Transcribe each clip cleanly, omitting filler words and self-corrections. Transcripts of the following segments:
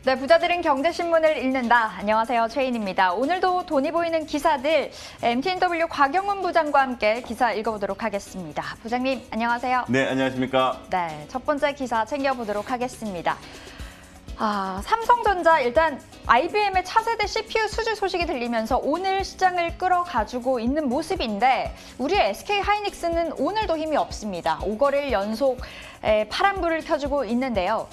네, 부자들은 경제신문을 읽는다. 안녕하세요, 최인입니다. 오늘도 돈이 보이는 기사들 MTNW 곽영문 부장과 함께 기사 읽어보도록 하겠습니다. 부장님, 안녕하세요. 네, 안녕하십니까? 네, 첫 번째 기사 챙겨보도록 하겠습니다. 삼성전자 일단 IBM의 차세대 CPU 수주 소식이 들리면서 오늘 시장을 끌어가지고 있는 모습인데 우리의 SK하이닉스는 오늘도 힘이 없습니다. 5거래일 연속 파란불을 켜주고 있는데요.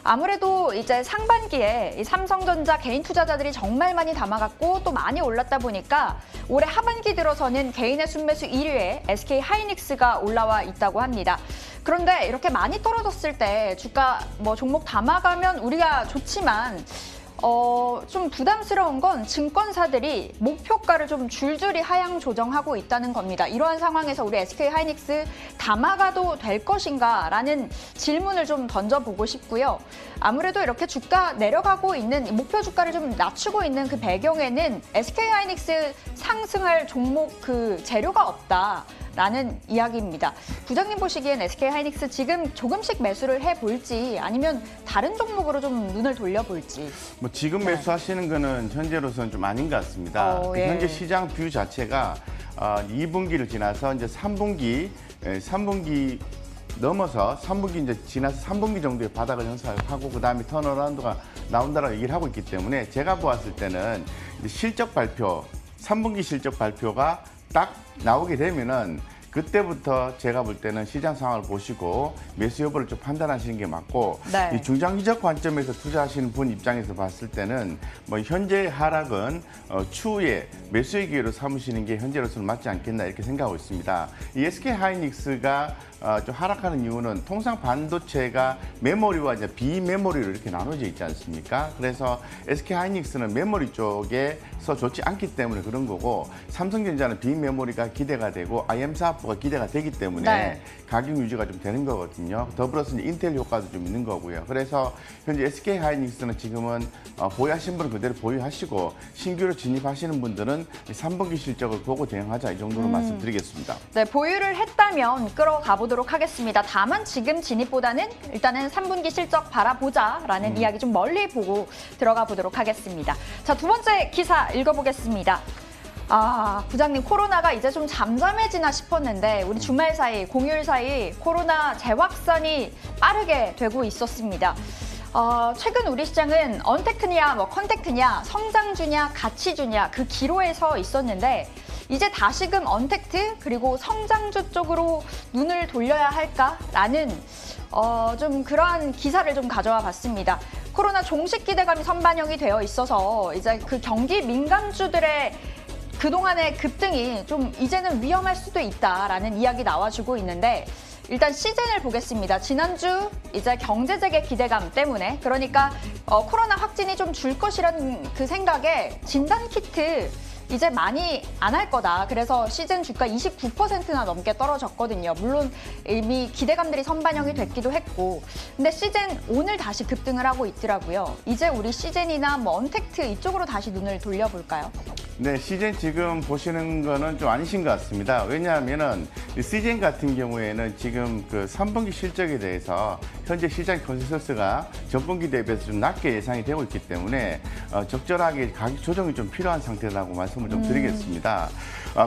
아무래도 이제 상반기에 이 삼성전자 개인 투자자들이 정말 많이 담아갔고 또 많이 올랐다 보니까 올해 하반기 들어서는 개인의 순매수 1위에 SK하이닉스가 올라와 있다고 합니다. 그런데 이렇게 많이 떨어졌을 때 주가 종목 담아가면 우리가 좋지만 좀 부담스러운 건 증권사들이 목표가를 좀 줄줄이 하향 조정하고 있다는 겁니다. 이러한 상황에서 우리 SK하이닉스 담아가도 될 것인가라는 질문을 좀 던져보고 싶고요. 아무래도 이렇게 주가 내려가고 있는 목표 주가를 좀 낮추고 있는 그 배경에는 SK하이닉스 상승할 종목 그 재료가 없다라는 이야기입니다. 부장님 보시기엔 SK하이닉스 지금 조금씩 매수를 해볼지 아니면 다른 종목으로 좀 눈을 돌려볼지. 지금 매수하시는 거는 현재로서는 좀 아닌 것 같습니다. 예. 현재 시장 뷰 자체가 2분기를 지나서 이제 3분기 넘어서 3분기 이제 지나서 3분기 정도의 바닥을 형성하고 그다음에 턴어라운드가 나온다라고 얘기를 하고 있기 때문에 제가 보았을 때는 이제 실적 발표, 3분기 실적 발표가 딱 나오게 되면은 그때부터 제가 볼 때는 시장 상황을 보시고 매수 여부를 좀 판단하시는 게 맞고 네. 이 중장기적 관점에서 투자하시는 분 입장에서 봤을 때는 현재 하락은 추후에 매수의 기회로 삼으시는 게 현재로서는 맞지 않겠나 이렇게 생각하고 있습니다. 이 SK하이닉스가 좀 하락하는 이유는 통상 반도체가 메모리와 이제 비메모리로 이렇게 나눠져 있지 않습니까? 그래서 SK하이닉스는 메모리 쪽에서 좋지 않기 때문에 그런 거고 삼성전자는 비메모리가 기대가 되고 IM4가 기대가 되기 때문에 네. 가격 유지가 좀 되는 거거든요. 더불어서 이제 인텔 효과도 좀 있는 거고요. 그래서 현재 SK하이닉스는 지금은 보유하신 분은 그대로 보유하시고 신규로 진입하시는 분들은 3분기 실적을 보고 대응하자 이 정도로 말씀드리겠습니다. 네, 보유를 했다면 끌어가 보도록 하겠습니다. 다만 지금 진입보다는 일단은 3분기 실적 바라보자라는 이야기 좀 멀리 보고 들어가 보도록 하겠습니다. 자, 두 번째 기사 읽어보겠습니다. 부장님, 코로나가 이제 좀 잠잠해지나 싶었는데 우리 주말 사이, 공휴일 사이 코로나 재확산이 빠르게 되고 있었습니다. 최근 우리 시장은 언택트냐, 컨택트냐, 성장주냐, 가치주냐 그 기로에 서 있었는데 이제 다시금 언택트 그리고 성장주 쪽으로 눈을 돌려야 할까라는 좀 그러한 기사를 좀 가져와 봤습니다. 코로나 종식 기대감이 선반영이 되어 있어서 이제 그 경기 민감주들의 그동안의 급등이 좀 이제는 위험할 수도 있다라는 이야기 나와주고 있는데 일단 시즌을 보겠습니다. 지난주 이제 경제 재개 기대감 때문에 그러니까 코로나 확진이 좀 줄 것이라는 그 생각에 진단 키트 이제 많이 안 할 거다. 그래서 시즌 주가 29%나 넘게 떨어졌거든요. 물론 이미 기대감들이 선반영이 됐기도 했고. 근데 시즌 오늘 다시 급등을 하고 있더라고요. 이제 우리 시즌이나 언택트 이쪽으로 다시 눈을 돌려볼까요? 네, 시즌 지금 보시는 거는 좀 아니신 것 같습니다. 왜냐하면은 시즌 같은 경우에는 지금 그 3분기 실적에 대해서 현재 시장 컨센서스가 전분기 대비해서 좀 낮게 예상이 되고 있기 때문에 적절하게 가격 조정이 좀 필요한 상태라고 말씀을 좀 드리겠습니다.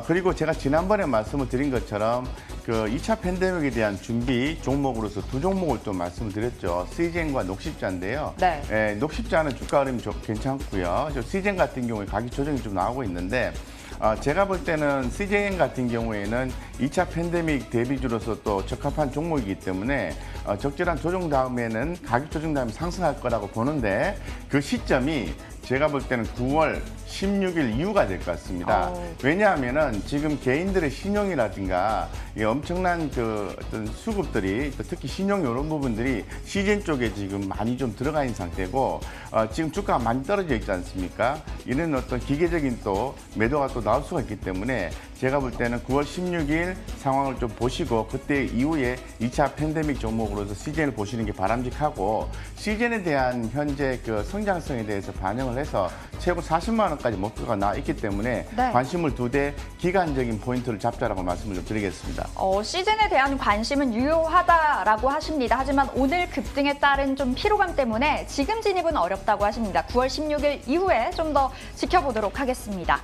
그리고 제가 지난번에 말씀을 드린 것처럼 그 2차 팬데믹에 대한 준비 종목으로서 두 종목을 또 말씀을 드렸죠. 시젠과 녹십자인데요. 네. 녹십자는 주가 흐름이 좀 괜찮고요. 시젠 같은 경우에 가격 조정이 좀 나오고 있는데 제가 볼 때는 CJN 같은 경우에는 2차 팬데믹 대비주로서 또 적합한 종목이기 때문에 적절한 조정 다음에는 가격 조정 다음에 상승할 거라고 보는데 그 시점이 제가 볼 때는 9월 16일 이후가 될 것 같습니다. 왜냐하면은 지금 개인들의 신용이라든가 엄청난 그 어떤 수급들이 특히 신용 이런 부분들이 시즌 쪽에 지금 많이 좀 들어가 있는 상태고 지금 주가가 많이 떨어져 있지 않습니까? 이런 어떤 기계적인 또 매도가 또 나올 수가 있기 때문에 제가 볼 때는 9월 16일 상황을 좀 보시고 그때 이후에 2차 팬데믹 종목으로서 CJN을 보시는 게 바람직하고 CJN에 대한 현재 그 성장성에 대해서 반영을 해서 최고 40만 원까지 목표가 나와 있기 때문에 네. 관심을 두되 기간적인 포인트를 잡자라고 말씀을 좀 드리겠습니다. 시즌에 대한 관심은 유효하다라고 하십니다. 하지만 오늘 급등에 따른 좀 피로감 때문에 지금 진입은 어렵다고 하십니다. 9월 16일 이후에 좀 더 지켜보도록 하겠습니다.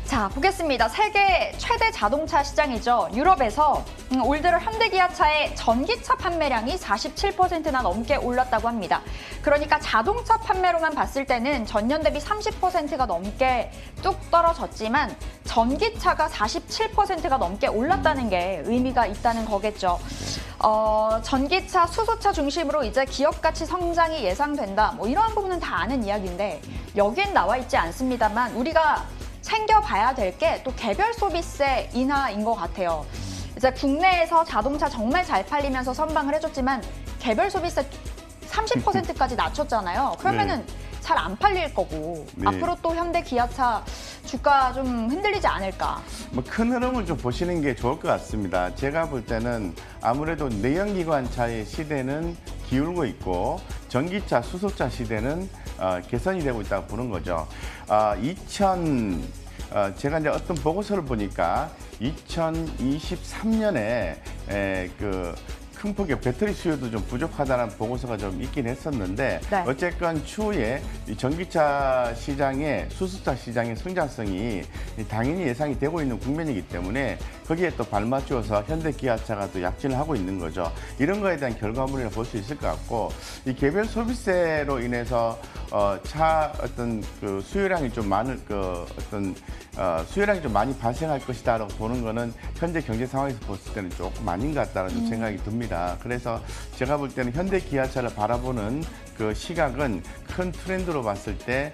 자, 보겠습니다. 세계 최대 자동차 시장이죠. 유럽에서 올 들어 현대기아차의 전기차 판매량이 47%나 넘게 올랐다고 합니다. 그러니까 자동차 판매로만 봤을 때는 전년 대비 30%가 넘게 뚝 떨어졌지만 전기차가 47%가 넘게 올랐다는 게 의미가 있다는 거겠죠. 전기차, 수소차 중심으로 이제 기업 가치 성장이 예상된다. 뭐 이러한 부분은 다 아는 이야기인데 여기엔 나와 있지 않습니다만 우리가 챙겨봐야 될 게 또 개별 소비세 인하인 것 같아요. 이제 국내에서 자동차 정말 잘 팔리면서 선방을 해줬지만 개별 소비세 30%까지 낮췄잖아요. 그러면은 잘 안 팔릴 거고 앞으로 또 현대 기아차 주가 좀 흔들리지 않을까. 뭐 큰 흐름을 좀 보시는 게 좋을 것 같습니다. 제가 볼 때는 아무래도 내연기관차의 시대는 기울고 있고 전기차, 수소차 시대는 개선이 되고 있다고 보는 거죠. 제가 이제 어떤 보고서를 보니까 2023년에 큰 폭의 배터리 수요도 좀 부족하다는 보고서가 좀 있긴 했었는데 네. 어쨌건 추후에 이 전기차 시장의 수소차 시장의 성장성이 당연히 예상이 되고 있는 국면이기 때문에 거기에 또 발맞추어서 현대기아차가 또 약진을 하고 있는 거죠. 이런 거에 대한 결과물이라 볼 수 있을 것 같고 이 개별 소비세로 인해서 어떤 그 수요량이 좀 수요량이 좀 많이 발생할 것이다라고 보는 거는 현재 경제 상황에서 봤을 때는 조금 아닌 것 같다는 좀 생각이 듭니다. 그래서 제가 볼 때는 현대 기아차를 바라보는 그 시각은 큰 트렌드로 봤을 때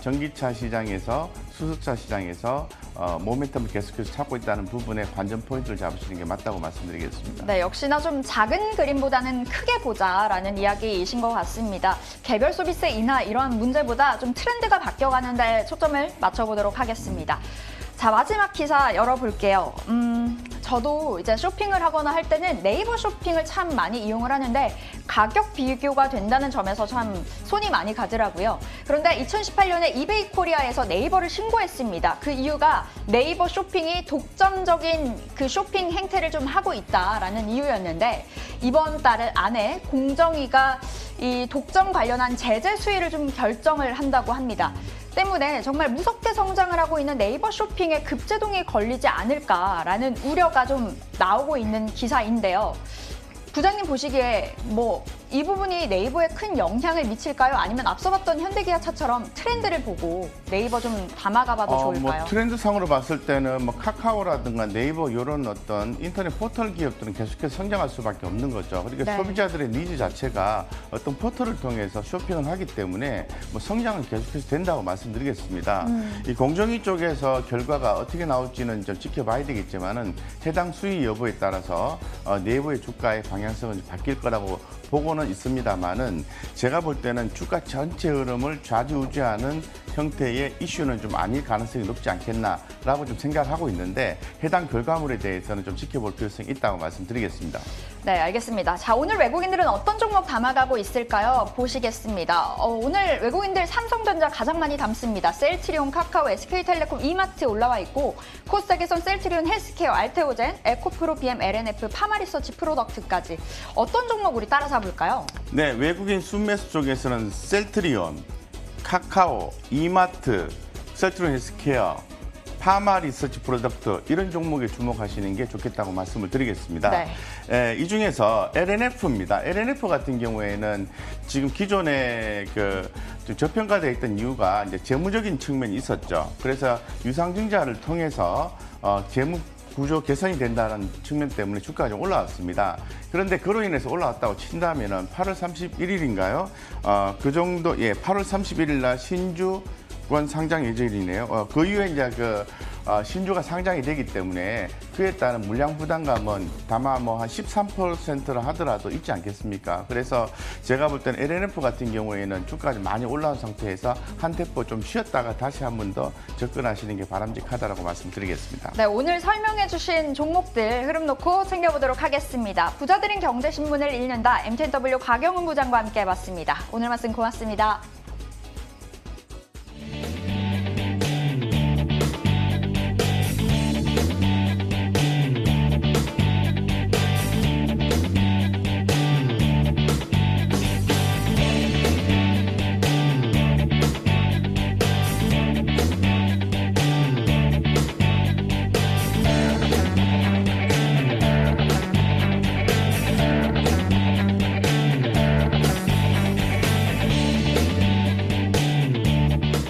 전기차 시장에서 수소차 시장에서 모멘텀을 계속해서 찾고 있다는 부분에 관전 포인트를 잡으시는 게 맞다고 말씀드리겠습니다. 네, 역시나 좀 작은 그림보다는 크게 보자라는 이야기이신 것 같습니다. 개별 소비세 인하 이러한 문제보다 좀 트렌드가 바뀌어가는 데 초점을 맞춰보도록 하겠습니다. 자, 마지막 기사 열어볼게요. 저도 이제 쇼핑을 하거나 할 때는 네이버 쇼핑을 참 많이 이용을 하는데 가격 비교가 된다는 점에서 참 손이 많이 가더라고요. 그런데 2018년에 이베이 코리아에서 네이버를 신고했습니다. 그 이유가 네이버 쇼핑이 독점적인 그 쇼핑 행태를 좀 하고 있다라는 이유였는데 이번 달 안에 공정위가 이 독점 관련한 제재 수위를 좀 결정을 한다고 합니다. 때문에 정말 무섭게 성장을 하고 있는 네이버 쇼핑에 급제동이 걸리지 않을까라는 우려가 좀 나오고 있는 기사인데요. 부장님 보시기에 뭐 이 부분이 네이버에 큰 영향을 미칠까요? 아니면 앞서 봤던 현대기아차처럼 트렌드를 보고 네이버 좀 담아가봐도 좋을까요? 뭐 트렌드상으로 봤을 때는 뭐 카카오라든가 네이버 이런 어떤 인터넷 포털 기업들은 계속해서 성장할 수밖에 없는 거죠. 그러니까 네. 소비자들의 니즈 자체가 어떤 포털을 통해서 쇼핑을 하기 때문에 뭐 성장은 계속해서 된다고 말씀드리겠습니다. 이 공정위 쪽에서 결과가 어떻게 나올지는 좀 지켜봐야 되겠지만은 해당 수위 여부에 따라서 네이버의 주가의 방향성은 좀 바뀔 거라고 보고는 있습니다만은 제가 볼 때는 주가 전체 흐름을 좌지우지하는 형태의 이슈는 좀 아닐 가능성이 높지 않겠나라고 좀 생각하고 있는데 해당 결과물에 대해서는 좀 지켜볼 필요성이 있다고 말씀드리겠습니다. 네, 알겠습니다. 자, 오늘 외국인들은 어떤 종목 담아가고 있을까요? 보시겠습니다. 오늘 외국인들 삼성전자 가장 많이 담습니다. 셀트리온, 카카오, SK텔레콤, 이마트 올라와 있고 코스닥에선 셀트리온, 헬스케어, 알테오젠, 에코프로, BM, LNF, 파마리서치 프로덕트까지 어떤 종목 우리 따라 잡을까요? 네, 외국인 순매수 쪽에서는 셀트리온, 카카오, 이마트, 셀트리온 헬스케어, 파마 리서치 프로덕트 이런 종목에 주목하시는 게 좋겠다고 말씀을 드리겠습니다. 네. 이 중에서 LNF입니다. LNF 같은 경우에는 지금 기존에 좀 저평가되어 있던 이유가 이제 재무적인 측면이 있었죠. 그래서 유상증자를 통해서 재무 구조 개선이 된다는 측면 때문에 주가가 좀 올라왔습니다. 그런데 그로 인해서 올라왔다고 친다면은 8월 31일인가요? 그 정도, 8월 31일 날 신주 권 상장 예정이네요. 그 이후에 이제 신주가 상장이 되기 때문에 그에 따른 물량 부담감은 다만 뭐 한 13%라 하더라도 있지 않겠습니까? 그래서 제가 볼 때는 LNF 같은 경우에는 주가가 많이 올라온 상태에서 한 템포 좀 쉬었다가 다시 한 번 더 접근하시는 게 바람직하다라고 말씀드리겠습니다. 네, 오늘 설명해주신 종목들 흐름 놓고 챙겨보도록 하겠습니다. 부자들인 경제신문을 읽는다 MTNW 곽영훈 부장과 함께 해봤습니다. 오늘 말씀 고맙습니다.